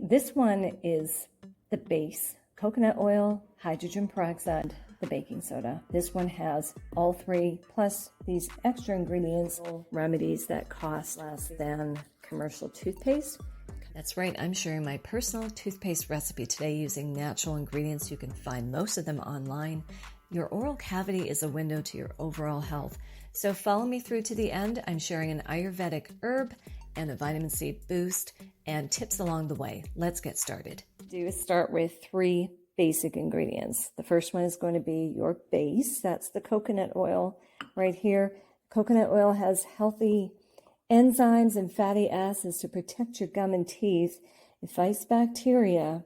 this one is the base: coconut oil, hydrogen peroxide, the baking soda. This one has all three, plus these extra ingredients, remedies that cost less than commercial toothpaste. That's right, I'm sharing my personal toothpaste recipe today using natural ingredients. You can find most of them online. Your oral cavity is a window to your overall health. So follow me through to the end. I'm sharing an Ayurvedic herb and a vitamin C boost and tips along the way. Let's get started. Do start with 3 basic ingredients. The first one is going to be your base. That's the coconut oil right here. Coconut oil has healthy enzymes and fatty acids to protect your gum and teeth. It fights bacteria,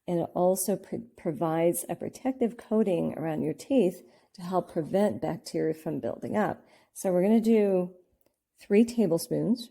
and it also provides a protective coating around your teeth to help prevent bacteria from building up. So we're going to do 3 tablespoons.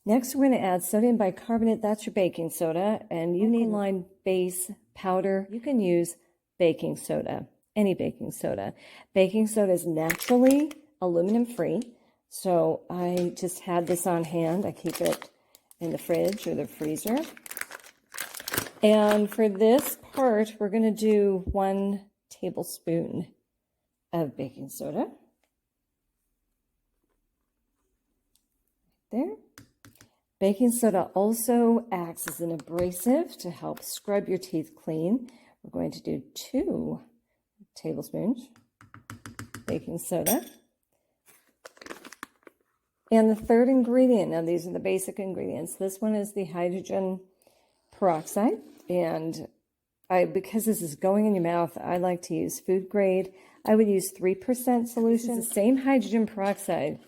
Next, we're going to add sodium bicarbonate. That's your baking soda. And you need alkaline base powder. You can use baking soda, any baking soda. Baking soda is naturally aluminum free. So I just had this on hand. I keep it in the fridge or the freezer. And for this part, we're going to do 1 tablespoon of baking soda. There. Baking soda also acts as an abrasive to help scrub your teeth clean. We're going to do 2 tablespoons baking soda. And the third ingredient, now these are the basic ingredients. This one is the hydrogen peroxide. And because this is going in your mouth, I like to use food grade. I would use 3% solution. It's the same hydrogen peroxide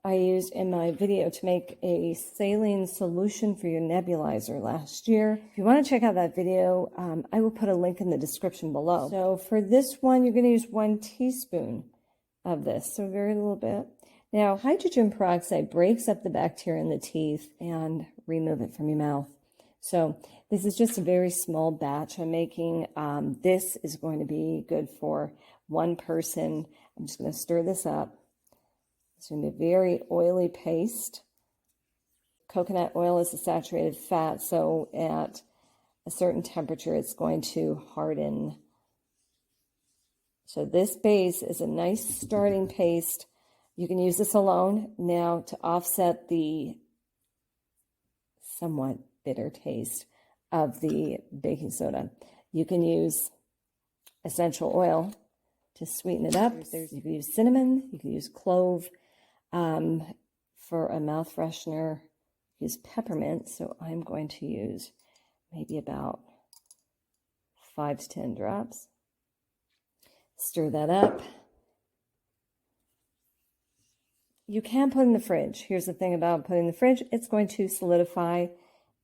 I used in my video to make a saline solution for your nebulizer last year. If you want to check out that video, I will put a link in the description below. So for this one, you're going to use 1 teaspoon of this, so very little bit. Now, hydrogen peroxide breaks up the bacteria in the teeth and remove it from your mouth. So this is just a very small batch I'm making. This is going to be good for 1 person. I'm just going to stir this up. It's going to be a very oily paste. Coconut oil is a saturated fat, so at a certain temperature, it's going to harden. So this base is a nice starting paste. You can use this alone. Now, to offset the somewhat bitter taste of the baking soda, you can use essential oil to sweeten it up. You can use cinnamon, you can use clove. For a mouth freshener, use peppermint. So I'm going to use maybe about 5 to 10 drops. Stir that up. You can put in the fridge. Here's the thing about putting in the fridge. It's going to solidify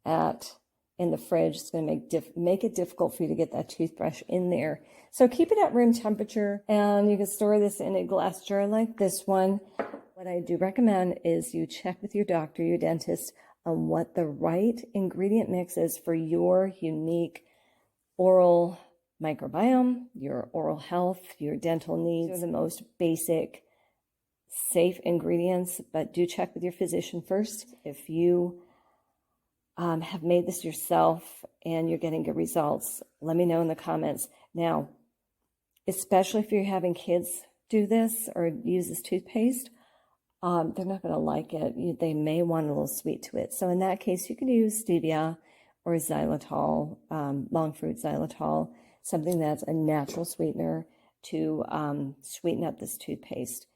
in the fridge. It's going to make it difficult for you to get that toothbrush in there. So keep it at room temperature, and you can store this in a glass jar like this one. What I do recommend is you check with your doctor, your dentist, on what the right ingredient mix is for your unique oral microbiome, your oral health, your dental needs. These are the most basic, safe ingredients, but do check with your physician first. If you have made this yourself and you're getting good results, let me know in the comments. Now, especially if you're having kids do this or use this toothpaste, they're not going to like it. They may want a little sweet to it. So in that case, you could use stevia or xylitol, long fruit xylitol, something that's a natural sweetener to sweeten up this toothpaste.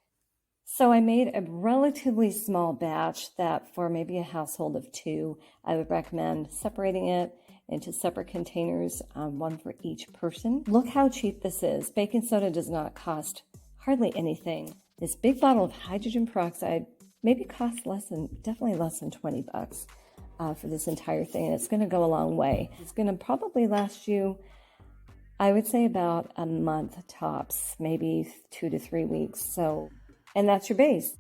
So I made a relatively small batch that for maybe a household of 2, I would recommend separating it into separate containers, 1 for each person. Look how cheap this is. Baking soda does not cost hardly anything. This big bottle of hydrogen peroxide maybe costs definitely less than 20 bucks for this entire thing. And it's going to go a long way. It's going to probably last you, I would say, about a month tops, maybe 2 to 3 weeks. So, and that's your base.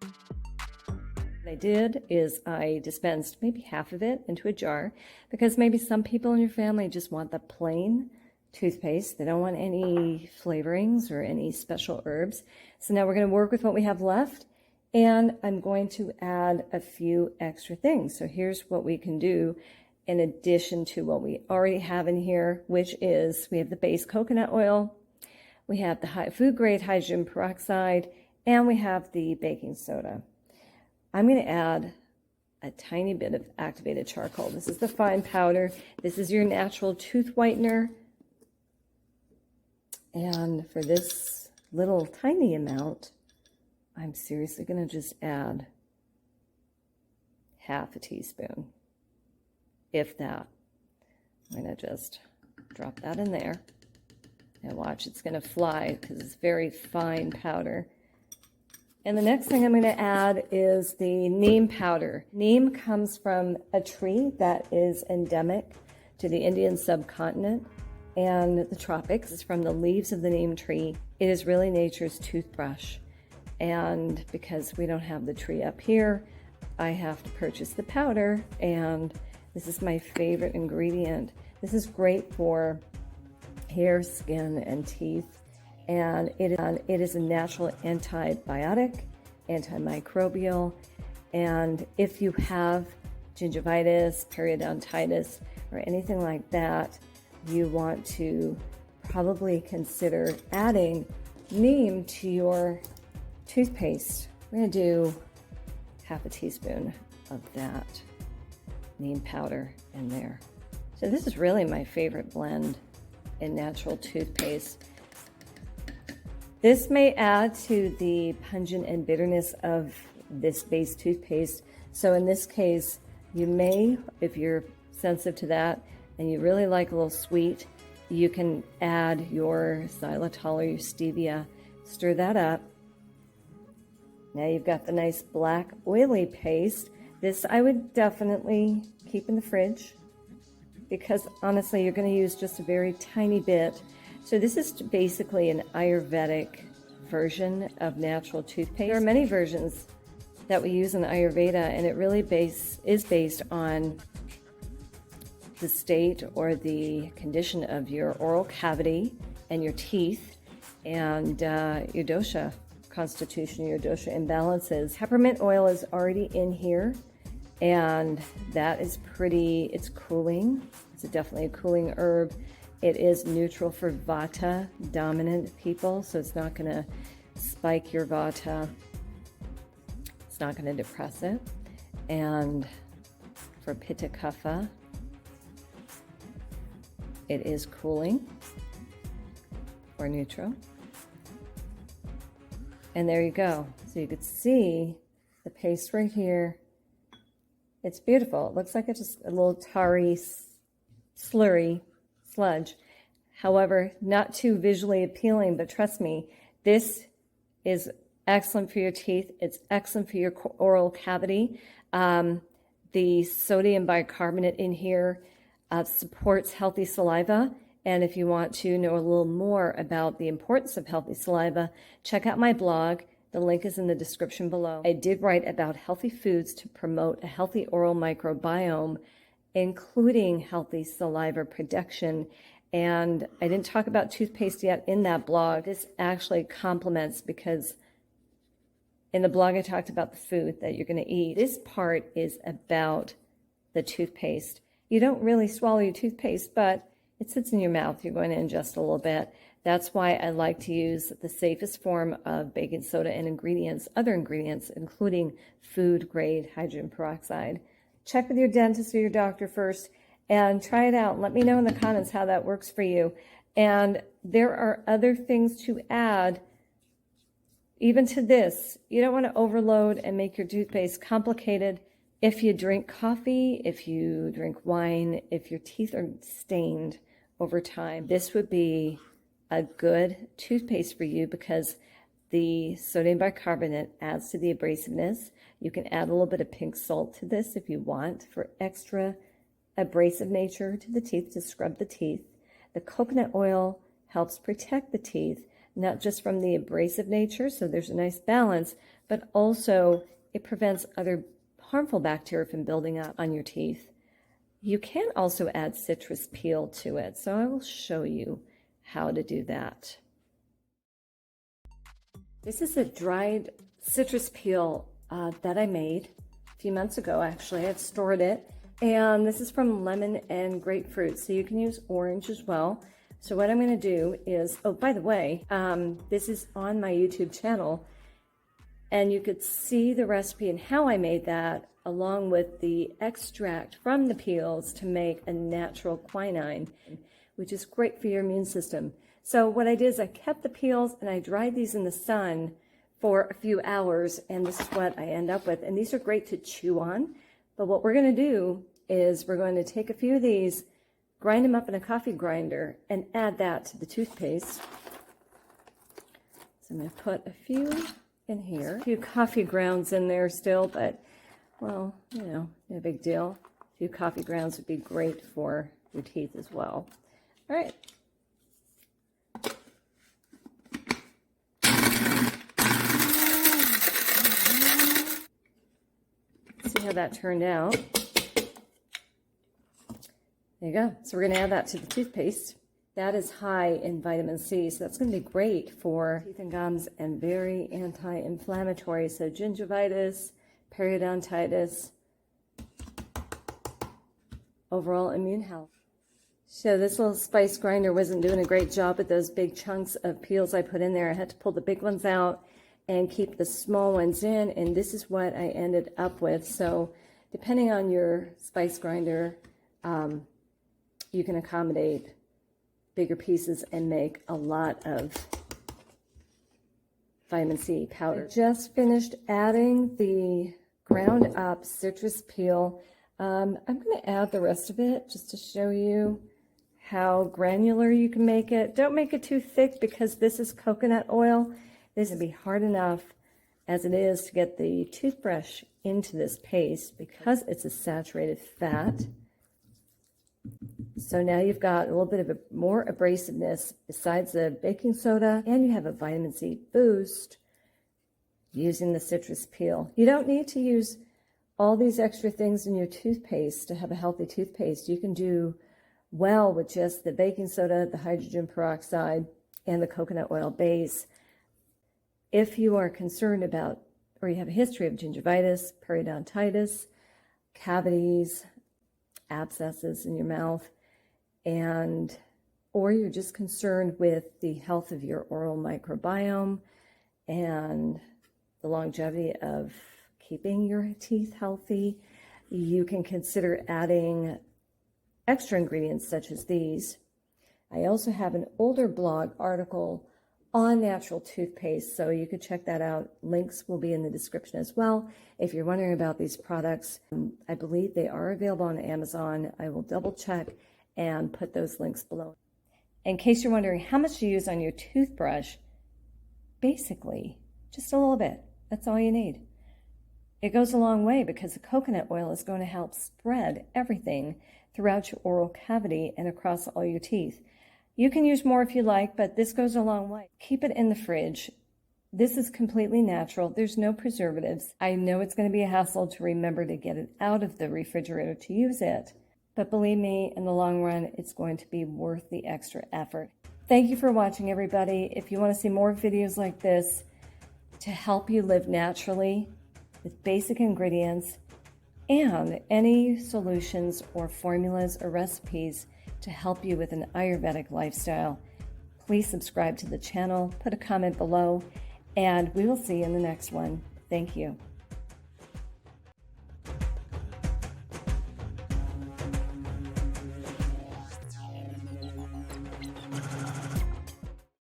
What I did is I dispensed maybe half of it into a jar because maybe some people in your family just want the plain toothpaste. They don't want any flavorings or any special herbs. So now we're going to work with what we have left, and I'm going to add a few extra things. So here's what we can do in addition to what we already have in here, which is we have the base coconut oil, we have the food grade hydrogen peroxide, and we have the baking soda. I'm going to add a tiny bit of activated charcoal. This is the fine powder. This is your natural tooth whitener. And for this little tiny amount, I'm seriously going to just add half a teaspoon, if that. I'm going to just drop that in there. And watch, it's going to fly because it's very fine powder. And the next thing I'm going to add is the neem powder. Neem comes from a tree that is endemic to the Indian subcontinent and the tropics. It's from the leaves of the neem tree. It is really nature's toothbrush. And because we don't have the tree up here, I have to purchase the powder, and this is my favorite ingredient. This is great for hair, skin, and teeth. And it is a natural antibiotic, antimicrobial, and if you have gingivitis, periodontitis, or anything like that, you want to probably consider adding neem to your toothpaste. I'm going to do half a teaspoon of that neem powder in there. So this is really my favorite blend in natural toothpaste. This may add to the pungent and bitterness of this base toothpaste. So in this case, you may, if you're sensitive to that and you really like a little sweet, you can add your xylitol or your stevia, stir that up. Now you've got the nice black oily paste. This I would definitely keep in the fridge because honestly, you're going to use just a very tiny bit. So this is basically an Ayurvedic version of natural toothpaste. There are many versions that we use in Ayurveda, and it really is based on the state or the condition of your oral cavity and your teeth and your dosha constitution, your dosha imbalances. Peppermint oil is already in here, and that is it's cooling. It's definitely a cooling herb. It is neutral for Vata dominant people, so it's not going to spike your Vata. It's not going to depress it. And for Pitta Kapha, it is cooling or neutral. And there you go. So you could see the paste right here. It's beautiful. It looks like it's just a little tarry, slurry sludge. However, not too visually appealing, but trust me, this is excellent for your teeth. It's excellent for your oral cavity. The sodium bicarbonate in here supports healthy saliva. And if you want to know a little more about the importance of healthy saliva, check out my blog. The link is in the description below. I did write about healthy foods to promote a healthy oral microbiome, including healthy saliva production. And I didn't talk about toothpaste yet in that blog. This actually complements, because in the blog I talked about the food that you're going to eat. This part is about the toothpaste. You don't really swallow your toothpaste, but it sits in your mouth. You're going to ingest a little bit. That's why I like to use the safest form of baking soda and other ingredients, including food grade hydrogen peroxide. Check with your dentist or your doctor first and try it out. Let me know in the comments how that works for you. And there are other things to add even to this. You don't want to overload and make your toothpaste complicated. If you drink coffee, if you drink wine, if your teeth are stained over time, this would be a good toothpaste for you because the sodium bicarbonate adds to the abrasiveness. You can add a little bit of pink salt to this if you want for extra abrasive nature to the teeth, to scrub the teeth. The coconut oil helps protect the teeth, not just from the abrasive nature, so there's a nice balance, but also it prevents other harmful bacteria from building up on your teeth. You can also add citrus peel to it, so I will show you how to do that. This is a dried citrus peel that I made a few months ago, actually. I've stored it. And this is from lemon and grapefruit, so you can use orange as well. So what I'm going to do is, oh, by the way, this is on my YouTube channel, and you could see the recipe and how I made that, along with the extract from the peels to make a natural quinine, which is great for your immune system. So what I did is I kept the peels and I dried these in the sun for a few hours, and this is what I end up with. And these are great to chew on, but what we're going to do is we're going to take a few of these, grind them up in a coffee grinder, and add that to the toothpaste. So I'm going to put a few in here. A few coffee grounds in there still, but, well, you know, no big deal. A few coffee grounds would be great for your teeth as well. All right. See how that turned out. There you go. So we're going to add that to the toothpaste. That is high in vitamin C, so that's going to be great for teeth and gums and very anti-inflammatory. So gingivitis, periodontitis, overall immune health. So this little spice grinder wasn't doing a great job with those big chunks of peels I put in there. I had to pull the big ones out and keep the small ones in, and this is what I ended up with. So depending on your spice grinder, you can accommodate bigger pieces and make a lot of vitamin C powder. I just finished adding the ground up citrus peel. I'm going to add the rest of it just to show you how granular you can make it. Don't make it too thick because this is coconut oil. This would be hard enough as it is to get the toothbrush into this paste because it's a saturated fat. So now you've got a little bit of a more abrasiveness besides the baking soda, and you have a vitamin C boost using the citrus peel. You don't need to use all these extra things in your toothpaste to have a healthy toothpaste. You can do well with just the baking soda, the hydrogen peroxide, and the coconut oil base. If you are concerned about, or you have a history of gingivitis, periodontitis, cavities, abscesses in your mouth, or you're just concerned with the health of your oral microbiome and the longevity of keeping your teeth healthy, you can consider adding extra ingredients such as these. I also have an older blog article on natural toothpaste, so you could check that out. Links will be in the description as well. If you're wondering about these products, I believe they are available on Amazon. I will double check and put those links below. In case you're wondering how much to use on your toothbrush, basically just a little bit. That's all you need. It goes a long way because the coconut oil is going to help spread everything throughout your oral cavity and across all your teeth. You can use more if you like, but this goes a long way. Keep it in the fridge. This is completely natural. There's no preservatives. I know it's going to be a hassle to remember to get it out of the refrigerator to use it, but believe me, in the long run, it's going to be worth the extra effort. Thank you for watching, everybody. If you want to see more videos like this to help you live naturally with basic ingredients and any solutions or formulas or recipes to help you with an Ayurvedic lifestyle, please subscribe to the channel, put a comment below, and we will see you in the next one. Thank you.